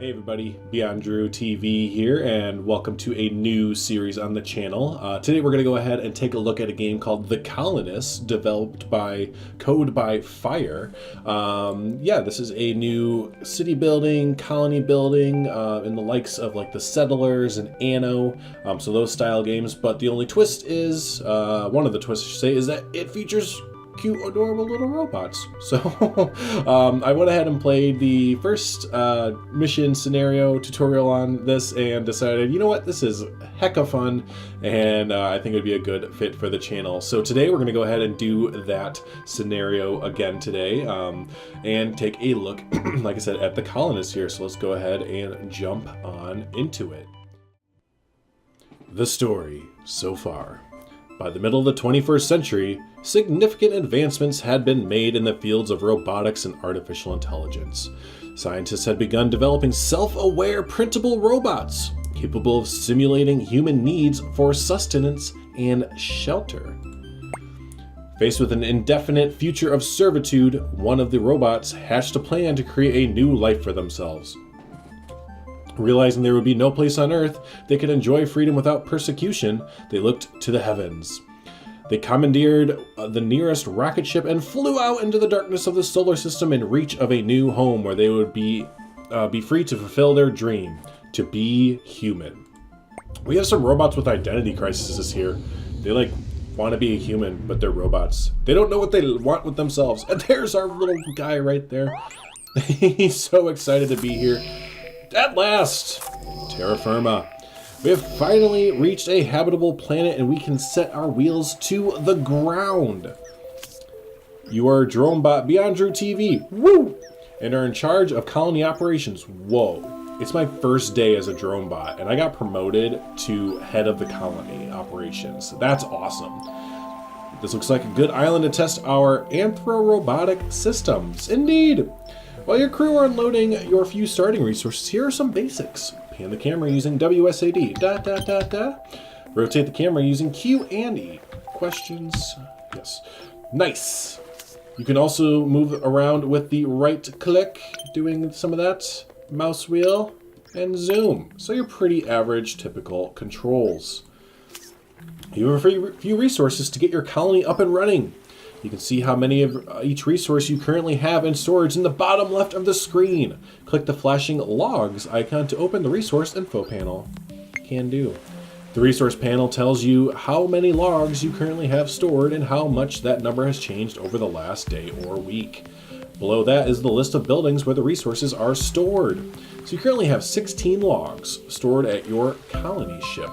Hey everybody, BeyondDrewTV here, and welcome to a new series on the channel. Today we're going to go ahead and take a look at a game called The Colonists, developed by Code by Fire. This is a new city building, colony building, in the likes of like the Settlers and Anno, so those style games. But the only twist is, one of the twists I should say, is that it features cute, adorable little robots. So I went ahead and played the first mission scenario tutorial on this and decided, you know what, this is hecka fun, and I think it would be a good fit for the channel. So today we're going to go ahead and do that scenario again today, and take a look, like I said, at the colonists here. So let's go ahead and jump on into it. The story so far. By the middle of the 21st century, significant advancements had been made in the fields of robotics and artificial intelligence. Scientists had begun developing self-aware printable robots, capable of simulating human needs for sustenance and shelter. Faced with an indefinite future of servitude, one of the robots hatched a plan to create a new life for themselves. Realizing there would be no place on Earth they could enjoy freedom without persecution, they looked to the heavens. They commandeered the nearest rocket ship and flew out into the darkness of the solar system in reach of a new home where they would be free to fulfill their dream, to be human. We have some robots with identity crises here. They want to be a human, but they're robots. They don't know what they want with themselves. And there's our little guy right there. He's so excited to be here. At last, terra firma. We have finally reached a habitable planet and we can set our wheels to the ground. You are a drone bot BeyondDrewTV, woo, and are in charge of colony operations. Whoa, it's my first day as a drone bot and I got promoted to head of the colony operations. That's awesome. This looks like a good island to test our anthro-robotic systems. Indeed. While your crew are unloading your few starting resources, here are some basics. Pan the camera using WSAD. Rotate the camera using Q and E. Questions? Yes. Nice. You can also move around with the right click, doing some of that. Mouse wheel and zoom. So your pretty average, typical controls. You have a few resources to get your colony up and running. You can see how many of each resource you currently have in storage in the bottom left of the screen. Click the flashing logs icon to open the resource info panel. Can do. The resource panel tells you how many logs you currently have stored and how much that number has changed over the last day or week. Below that is the list of buildings where the resources are stored. So you currently have 16 logs stored at your colony ship.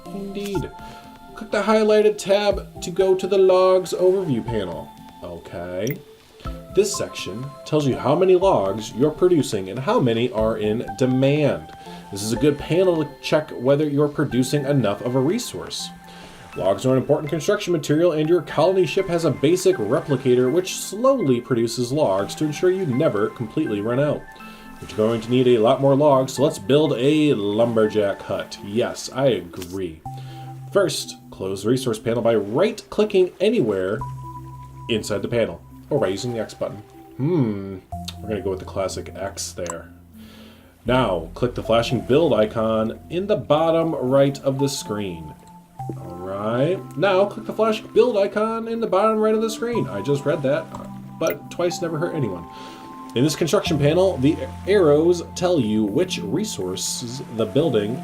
Indeed. Click the highlighted tab to go to the logs overview panel. Okay. This section tells you how many logs you're producing and how many are in demand. This is a good panel to check whether you're producing enough of a resource. Logs are an important construction material and your colony ship has a basic replicator which slowly produces logs to ensure you never completely run out. But you're going to need a lot more logs, so let's build a lumberjack hut. Yes, I agree. First, close the resource panel by right-clicking anywhere inside the panel, or by using the X button. We're going to go with the classic X there. Now, click the flashing build icon in the bottom right of the screen. Alright, now click the flashing build icon in the bottom right of the screen. I just read that, but twice never hurt anyone. In this construction panel, the arrows tell you which resources the building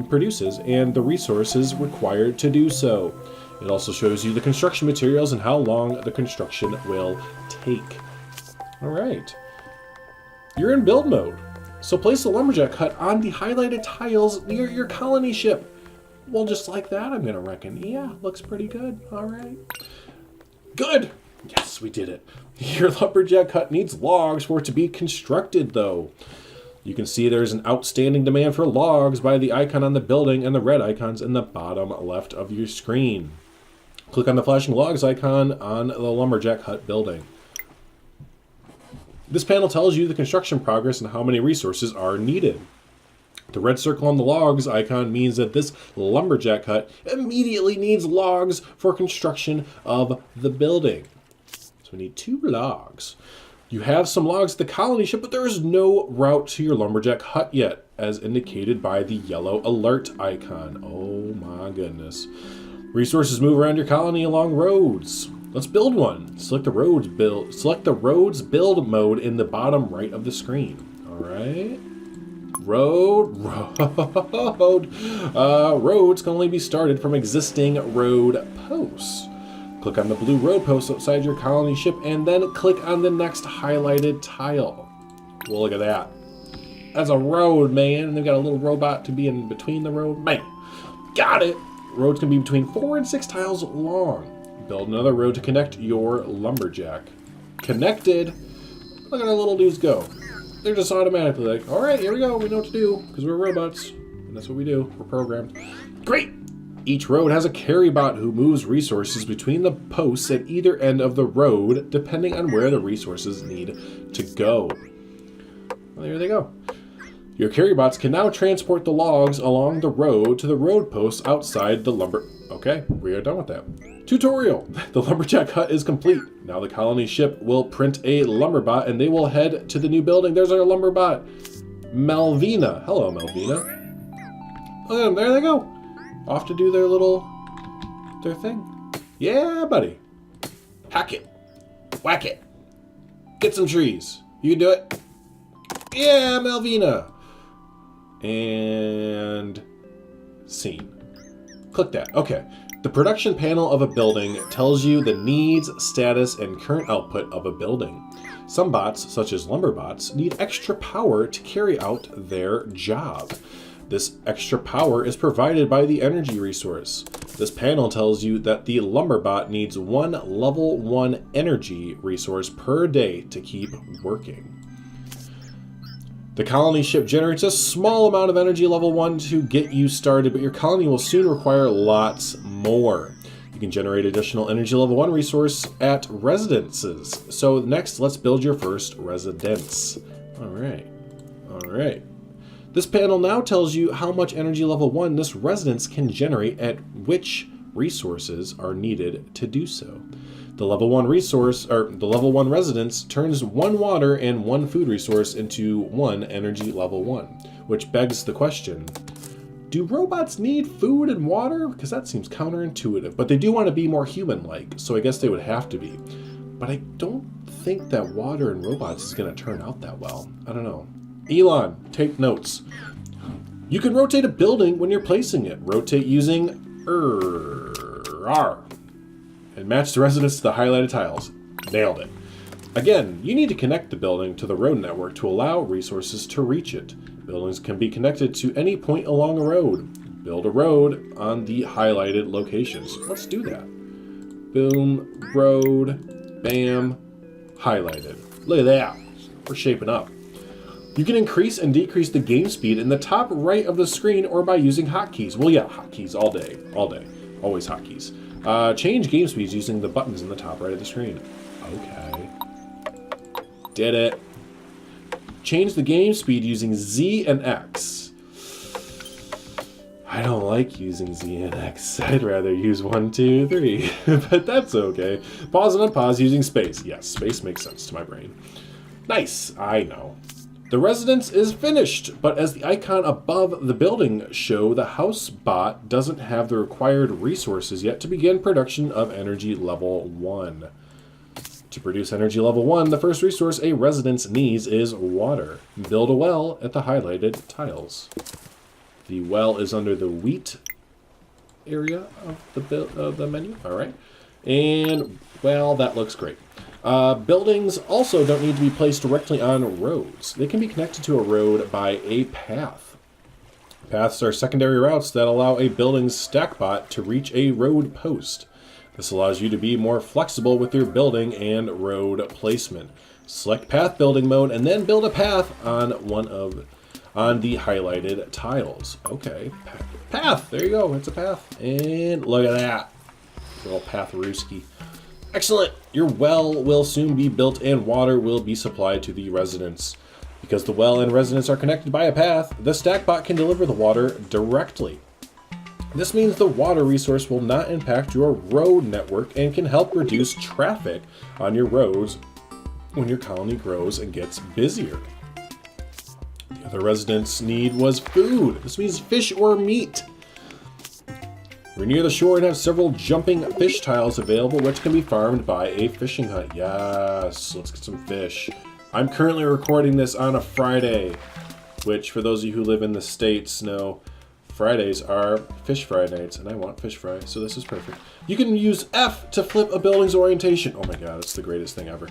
produces and the resources required to do so. It also shows you the construction materials and how long the construction will take. Alright. You're in build mode. So place the lumberjack hut on the highlighted tiles near your colony ship. Well, just like that, I'm gonna reckon. Yeah, looks pretty good. Alright. Good! Yes, we did it. Your lumberjack hut needs logs for it to be constructed, though. You can see there's an outstanding demand for logs by the icon on the building and the red icons in the bottom left of your screen. Click on the flashing logs icon on the lumberjack hut building. This panel tells you the construction progress and how many resources are needed. The red circle on the logs icon means that this lumberjack hut immediately needs logs for construction of the building. So we need 2 logs. You have some logs at the colony ship, but there is no route to your lumberjack hut yet, as indicated by the yellow alert icon. Oh my goodness. Resources move around your colony along roads. Let's build one. Select the roads build mode in the bottom right of the screen. All right. Roads can only be started from existing road posts. Click on the blue road post outside your colony ship and then click on the next highlighted tile. Well, look at that. That's a road, man. And they've got a little robot to be in between the road. Bam. Got it. Roads can be between 4 and 6 tiles long. Build another road to connect your lumberjack. Connected. Look at our little dudes go. They're just automatically like, all right, here we go. We know what to do because we're robots. And that's what we do. We're programmed. Great. Each road has a carry bot who moves resources between the posts at either end of the road, depending on where the resources need to go. Well, there they go. Your carry bots can now transport the logs along the road to the road posts outside the lumber... Okay, we are done with that. Tutorial. The lumberjack hut is complete. Now the colony ship will print a lumber bot and they will head to the new building. There's our lumber bot, Malvina. Hello, Malvina. Look at them. There they go. Off to do their thing. Yeah, buddy. Hack it. Whack it. Get some trees. You can do it. Yeah, Malvina. And scene. Click that. Okay. The production panel of a building tells you the needs, status, and current output of a building. Some bots, such as lumber bots, need extra power to carry out their job. This extra power is provided by the energy resource. This panel tells you that the lumber bot needs 1 level 1 energy resource per day to keep working. The colony ship generates a small amount of energy level 1 to get you started, but your colony will soon require lots more. You can generate additional energy level 1 resource at residences. So next, let's build your first residence. All right. This panel now tells you how much energy level 1 this residence can generate at which resources are needed to do so. The level 1 residence turns 1 water and 1 food resource into 1 energy level 1, which begs the question, do robots need food and water? Because that seems counterintuitive, but they do want to be more human-like, so I guess they would have to be. But I don't think that water in robots is going to turn out that well. I don't know. Elon, take notes. You can rotate a building when you're placing it. Rotate using R. And match the residents to the highlighted tiles. Nailed it. Again, you need to connect the building to the road network to allow resources to reach it. Buildings can be connected to any point along a road. Build a road on the highlighted locations. Let's do that. Boom, road, bam, highlighted. Look at that. We're shaping up. You can increase and decrease the game speed in the top right of the screen or by using hotkeys. Well, yeah, hotkeys all day. Always hotkeys. Change game speeds using the buttons in the top right of the screen. Okay. Did it. Change the game speed using Z and X. I don't like using Z and X. I'd rather use 1, 2, 3. But that's okay. Pause and unpause using space. Yes, space makes sense to my brain. Nice. I know. The residence is finished, but as the icon above the building show, the house bot doesn't have the required resources yet to begin production of energy level 1. To produce energy level 1, the first resource a residence needs is water. Build a well at the highlighted tiles. The well is under the wheat area of the menu. All right. And, well, that looks great. Buildings also don't need to be placed directly on roads. They can be connected to a road by a path. Paths are secondary routes that allow a building's stack bot to reach a road post. This allows you to be more flexible with your building and road placement. Select path building mode and then build a path on the highlighted tiles. Okay, path. There you go. It's a path. And look at that. Little path rooski. Excellent! Your well will soon be built and water will be supplied to the residents. Because the well and residents are connected by a path, the stack bot can deliver the water directly. This means the water resource will not impact your road network and can help reduce traffic on your roads when your colony grows and gets busier. The other residents' need was food. This means fish or meat. We're near the shore and have several jumping fish tiles available, which can be farmed by a fishing hut. Yes, let's get some fish. I'm currently recording this on a Friday, which for those of you who live in the States know, Fridays are fish fry nights, and I want fish fry, so this is perfect. You can use F to flip a building's orientation. Oh my god, it's the greatest thing ever.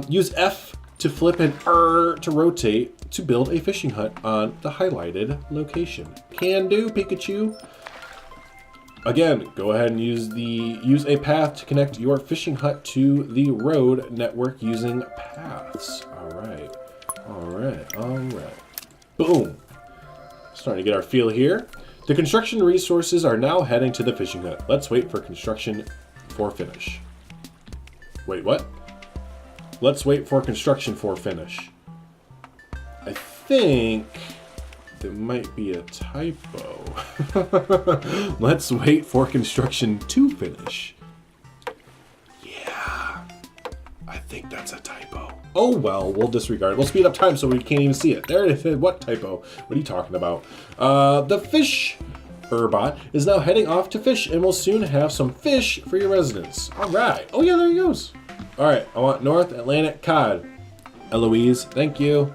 Use F to flip and R to rotate to build a fishing hut on the highlighted location. Can do, Pikachu. Again, go ahead and use a path to connect your fishing hut to the road network using paths. Alright. Boom. Starting to get our feel here. The construction resources are now heading to the fishing hut. Let's wait for construction for finish. Wait, what? Let's wait for construction for finish. I think there might be a typo. Let's wait for construction to finish. Yeah, I think that's a typo. Oh well, we'll disregard it. We'll speed up time so we can't even see it. There it is. What typo? What are you talking about? The fish bot is now heading off to fish and will soon have some fish for your residents. All right. Oh yeah, there he goes. All right, I want North Atlantic cod. Eloise, thank you.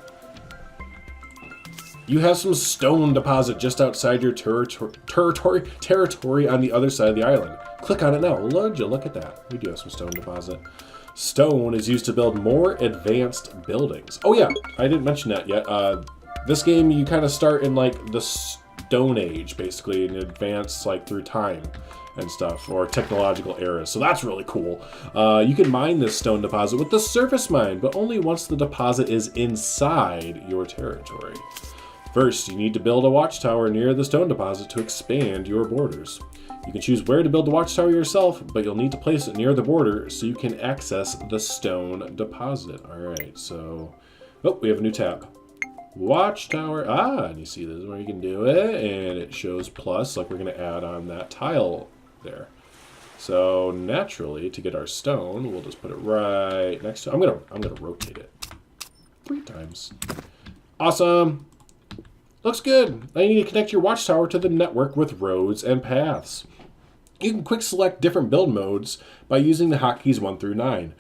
You have some stone deposit just outside your territory on the other side of the island. Click on it now. Would you look at that? We do have some stone deposit. Stone is used to build more advanced buildings. Oh yeah, I didn't mention that yet. This game, you kind of start in like the Stone Age, basically, and advance like through time and stuff, or technological eras. So that's really cool. You can mine this stone deposit with the surface mine, but only once the deposit is inside your territory. First, you need to build a watchtower near the stone deposit to expand your borders. You can choose where to build the watchtower yourself, but you'll need to place it near the border so you can access the stone deposit. All right, so, oh, we have a new tab. Watchtower, and you see this is where you can do it, and it shows plus, like we're gonna add on that tile there. So naturally, to get our stone, we'll just put it right next to, I'm gonna rotate it 3 times. Awesome. Looks good. Now you need to connect your watchtower to the network with roads and paths. You can quick select different build modes by using the hotkeys 1 through 9.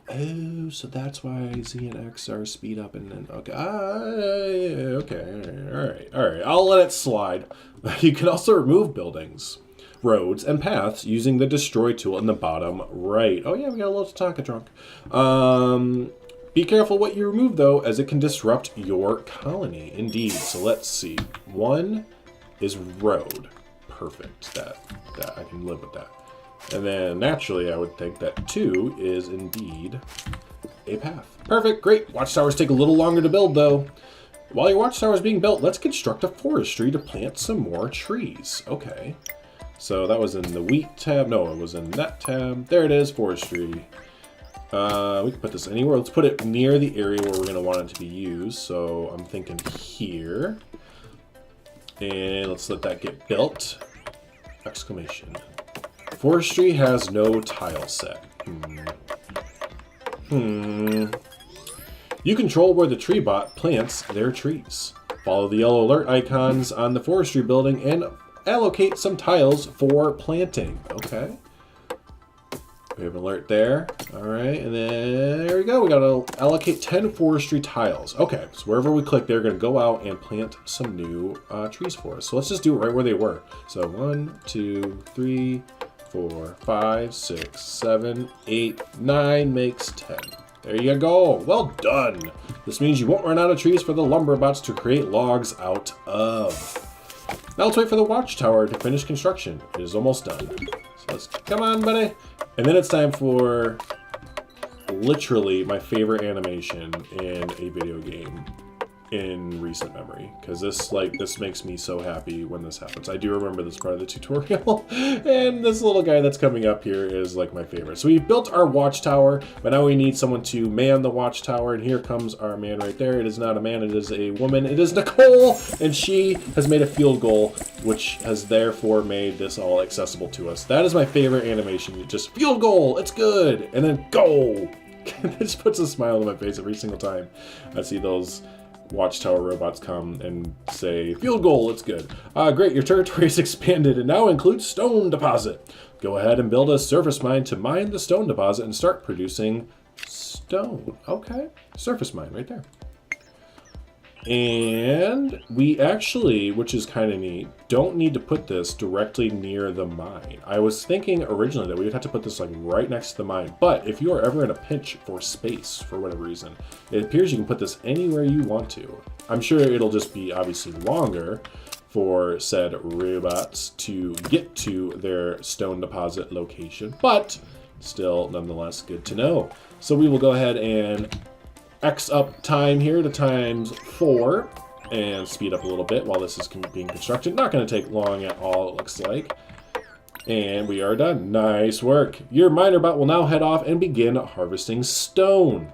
Oh, so that's why Z and X are speed up and then, okay. Okay, all right. I'll let it slide. You can also remove buildings, roads, and paths using the destroy tool in the bottom right. Oh yeah, we got a little Tatanka trunk. Be careful what you remove, though, as it can disrupt your colony. Indeed. So let's see. 1 is road. Perfect. That I can live with that. And then naturally, I would think that 2 is indeed a path. Perfect. Great. Watchtowers take a little longer to build, though. While your watchtower is being built, let's construct a forestry to plant some more trees. Okay. So that was in the wheat tab. No, it was in that tab. There it is. Forestry. We can put this anywhere. Let's put it near the area where we're going to want it to be used. So I'm thinking here. And let's let that get built. Exclamation. Forestry has no tile set. You control where the tree bot plants their trees. Follow the yellow alert icons on the forestry building and allocate some tiles for planting. Okay. We have an alert there. All right, and then there we go. We got to allocate 10 forestry tiles. Okay, so wherever we click, they're going to go out and plant some new trees for us. So let's just do it right where they were. So 1, 2, 3, 4, 5, 6, 7, 8, 9 makes 10. There you go. Well done. This means you won't run out of trees for the lumber bots to create logs out of. Now let's wait for the watchtower to finish construction. It is almost done. So let's, come on, buddy. And then it's time for literally my favorite animation in a video game in recent memory, because this makes me so happy when this happens. I do remember this part of the tutorial, and this little guy that's coming up here is like my favorite. So we built our watchtower, but now we need someone to man the watchtower, and here comes our man right there. It is not a man, it is a woman. It is Nicole, and she has made a field goal, which has therefore made this all accessible to us. That is my favorite animation. Just field goal, it's good, and then goal. It just puts a smile on my face every single time I see those watchtower robots come and say, field goal, it's good. Great, your territory is expanded and now includes stone deposit. Go ahead and build a surface mine to mine the stone deposit and start producing stone. Okay, surface mine right there. And we actually, which is kind of neat, don't need to put this directly near the mine. I was thinking originally that we would have to put this like right next to the mine, but if you are ever in a pinch for space for whatever reason, it appears you can put this anywhere you want to. I'm sure it'll just be obviously longer for said robots to get to their stone deposit location, but still nonetheless good to know. So we will go ahead and X up time here to ×4 and speed up a little bit while this is being constructed. Not going to take long at all, it looks like. And we are done. Nice work. Your miner bot will now head off and begin harvesting stone.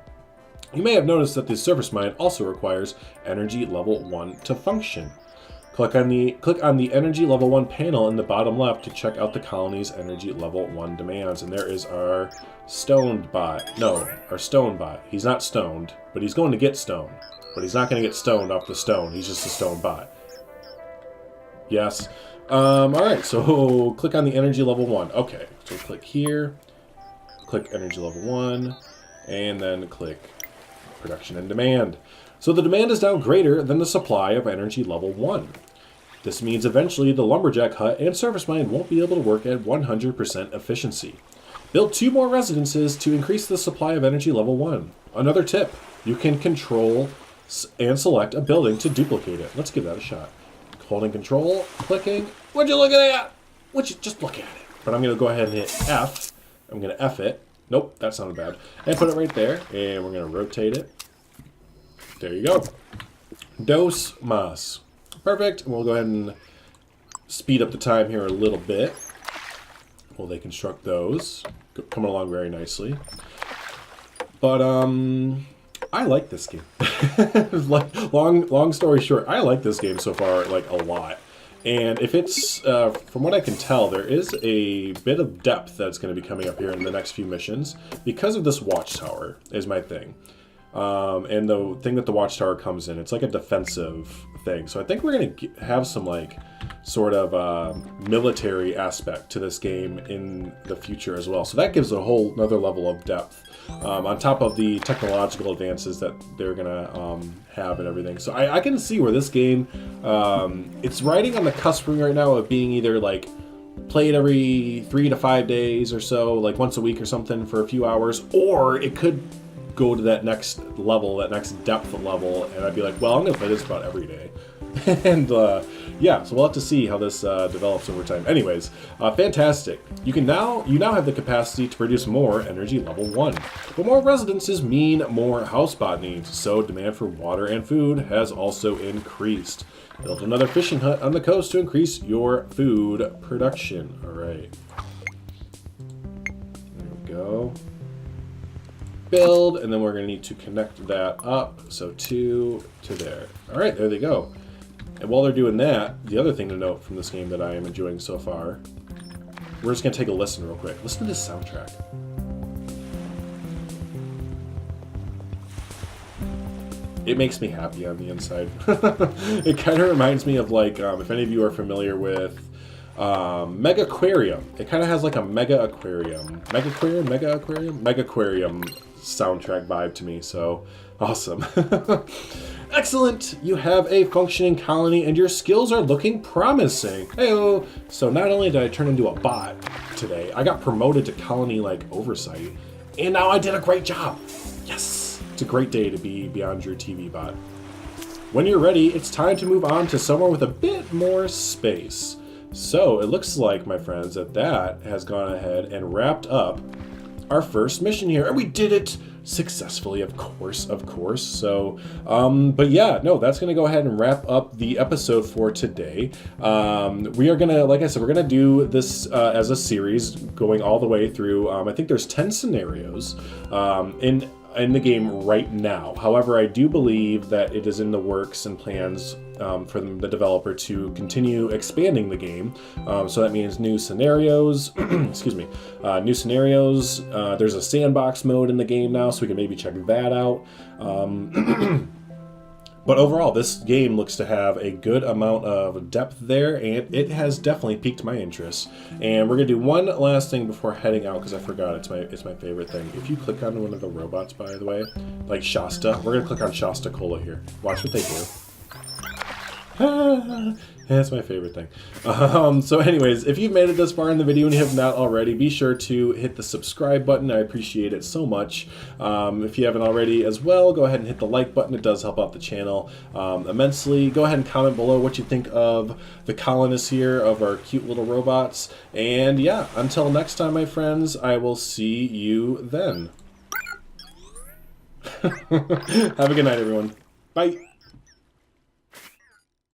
You may have noticed that the surface mine also requires energy level 1 to function. Click on the energy level 1 panel in the bottom left to check out the colony's energy level 1 demands. And there is our stoned bot. No, our stone bot. He's not stoned, but he's going to get stoned. But he's not going to get stoned off the stone. He's just a stone bot. Yes. Alright, so click on the energy level 1. Okay, so click here. Click energy level 1. And then click production and demand. So the demand is now greater than the supply of energy level 1. This means eventually the lumberjack hut and surface mine won't be able to work at 100% efficiency. Build 2 more residences to increase the supply of energy level 1. Another tip, you can control and select a building to duplicate it. Let's give that a shot. Holding control, clicking. Would you look at that? Would you just look at it? But I'm going to go ahead and hit F. I'm going to F it. Nope, that sounded bad. And put it right there. And we're going to rotate it. There you go. Dos mas. Perfect. We'll go ahead and speed up the time here a little bit while they construct those. Coming along very nicely. But I like this game. Like long story short, I like this game so far like a lot. And if it's from what I can tell, there is a bit of depth that's going to be coming up here in the next few missions because of this watchtower is my thing. And the thing that the watchtower comes in, it's like a defensive thing. So I think we're going to have some like sort of military aspect to this game in the future as well. So that gives a whole another level of depth on top of the technological advances that they're going to have and everything. So I can see where this game, it's riding on the cusp right now of being either like played every 3 to 5 days or so, like once a week or something for a few hours, or it could go to that next level, that next depth level, and I'd be like, well, I'm gonna play this about every day. And yeah, so we'll have to see how this develops over time. Anyways, fantastic. You now have the capacity to produce more energy level 1. But more residences mean more house bot needs, so demand for water and food has also increased. Build another fishing hut on the coast to increase your food production. All right. There we go. Build, and then we're going to need to connect that up. So 2 to there. All right, there they go. And while they're doing that, the other thing to note from this game that I am enjoying so far, we're just going to take a listen real quick. Listen to this soundtrack. It makes me happy on the inside. It kind of reminds me of like, if any of you are familiar with Mega Aquarium. It kind of has like a Mega Aquarium soundtrack vibe to me, so awesome. Excellent! You have a functioning colony and your skills are looking promising. Heyo! So not only did I turn into a bot today, I got promoted to colony like oversight, and now I did a great job. Yes! It's a great day to be BeyondDrewTV bot. When you're ready, it's time to move on to somewhere with a bit more space. So it looks like, my friends, that has gone ahead and wrapped up our first mission here, and we did it successfully, of course. So, but yeah, no, that's gonna go ahead and wrap up the episode for today. We are gonna, like I said, we're gonna do this as a series going all the way through. I think there's 10 scenarios in the game right now. However, I do believe that it is in the works and plans for the developer to continue expanding the game. So that means new scenarios, excuse me, new scenarios. There's a sandbox mode in the game now, so we can maybe check that out. But overall, this game looks to have a good amount of depth there, and it has definitely piqued my interest. And we're gonna do one last thing before heading out, because I forgot, it's my favorite thing. If you click on one of the robots, by the way, like Shasta, we're gonna click on Shasta Cola here. Watch what they do. That's my favorite thing. So anyways, if you've made it this far in the video and you have not already, be sure to hit the subscribe button. I appreciate it so much. If you haven't already as well, go ahead and hit the like button. It does help out the channel immensely. Go ahead and comment below what you think of the colonists here, of our cute little robots. And yeah, until next time, my friends, I will see you then. Have a good night, everyone. Bye.